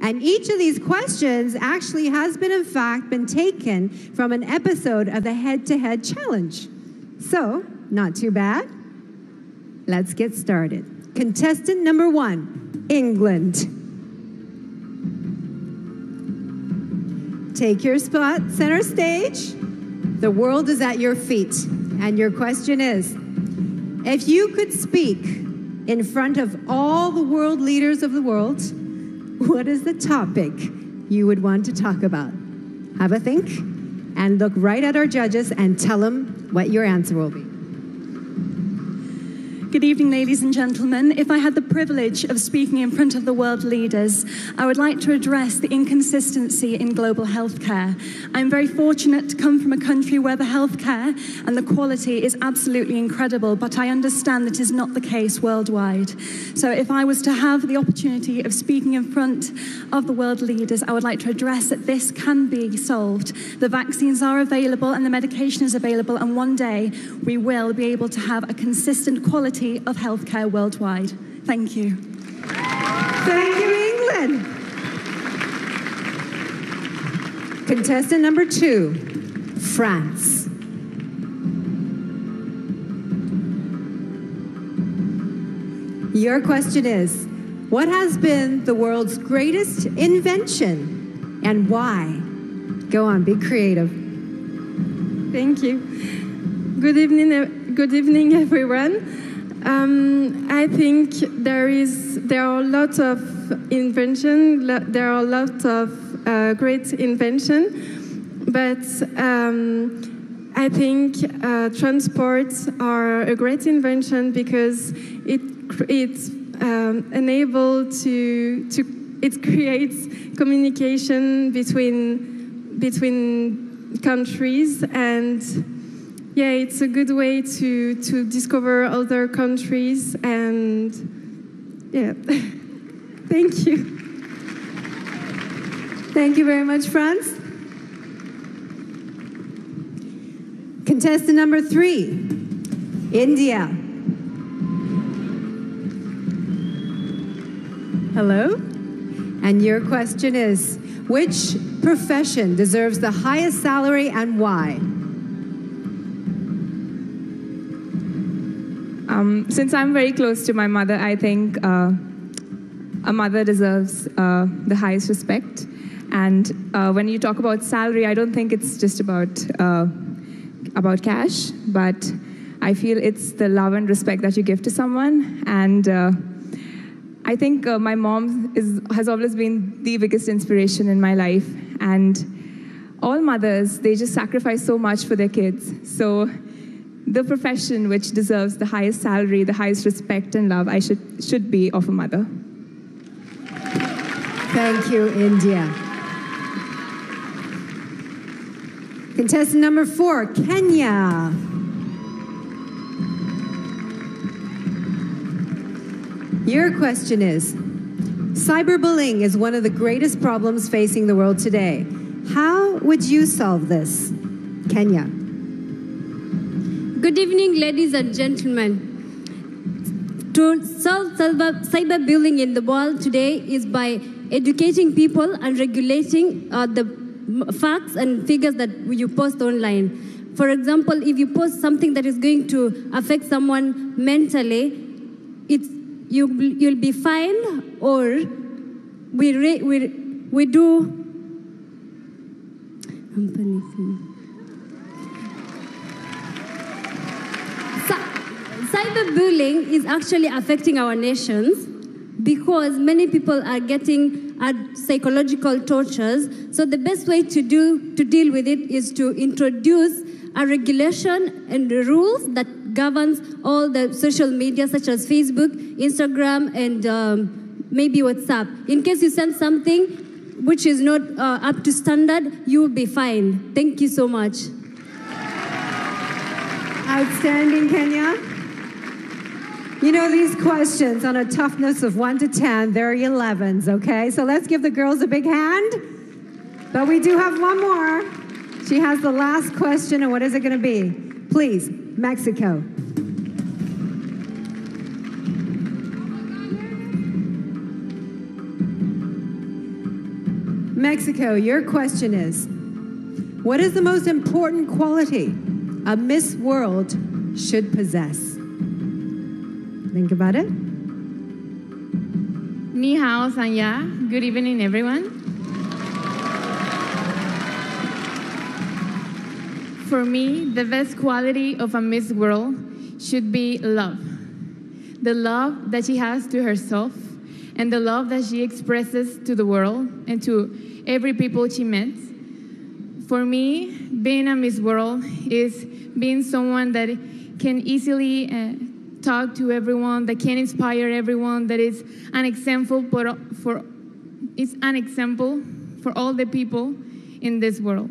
And each of these questions actually has been, in fact, been taken from an episode of the Head-to-Head Challenge. So, not too bad. Let's get started. Contestant number 1, England. Take your spot, center stage. The world is at your feet. And your question is, if you could speak in front of all the world leaders of the world, what is the topic you would want to talk about? Have a think and look right at our judges and tell them what your answer will be. Good evening, ladies and gentlemen. If I had the privilege of speaking in front of the world leaders, I would like to address the inconsistency in global healthcare. I'm very fortunate to come from a country where the healthcare and the quality is absolutely incredible, but I understand that is not the case worldwide. So if I was to have the opportunity of speaking in front of the world leaders, I would like to address that this can be solved. The vaccines are available and the medication is available, and one day we will be able to have a consistent quality of healthcare worldwide. Thank you. Thank you, England. Contestant number 2, France. Your question is, what has been the world's greatest invention and why? Go on, be creative. Thank you. Good evening, everyone. I think there are lots of invention. There are lots of great invention, but I think transports are a great invention because it's it creates communication between countries, and yeah, it's a good way to discover other countries, and yeah, thank you. Thank you very much, France. Contestant number 3, India. Hello? And your question is, which profession deserves the highest salary and why? Since I'm very close to my mother, I think a mother deserves the highest respect. And when you talk about salary, I don't think it's just about cash, but I feel it's the love and respect that you give to someone. And I think my mom has always been the biggest inspiration in my life. And all mothers, they just sacrifice so much for their kids. So the profession which deserves the highest salary, the highest respect and love, should be of a mother. Thank you, India. Contestant number 4, Kenya. Your question is, cyberbullying is one of the greatest problems facing the world today. How would you solve this? Kenya. Good evening, ladies and gentlemen. To solve cyberbullying in the world today is by educating people and regulating the facts and figures that you post online. For example, if you post something that is going to affect someone mentally, you'll be fined, or we do. I'm panicking. Cyberbullying is actually affecting our nations because many people are getting psychological tortures. So the best way to deal with it is to introduce a regulation and rules that governs all the social media such as Facebook, Instagram, and maybe WhatsApp. In case you send something which is not up to standard, you will be fined. Thank you so much. Outstanding, Kenya. You know, these questions on a toughness of 1 to 10, they're 11s, okay? So let's give the girls a big hand. But we do have one more. She has the last question, and what is it going to be? Please, Mexico. Mexico, your question is, what is the most important quality a Miss World should possess? Think about it. Ni hao, Sanya. Good evening, everyone. For me, the best quality of a Miss World should be love. The love that she has to herself and the love that she expresses to the world and to every people she meets. For me, being a Miss World is being someone that can easily talk to everyone, that can inspire everyone, that is an example for all the people in this world.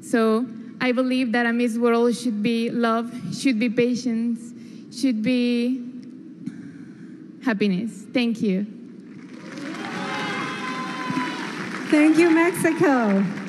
So I believe that a Miss World should be love, should be patience, should be happiness. Thank you. Thank you, Mexico.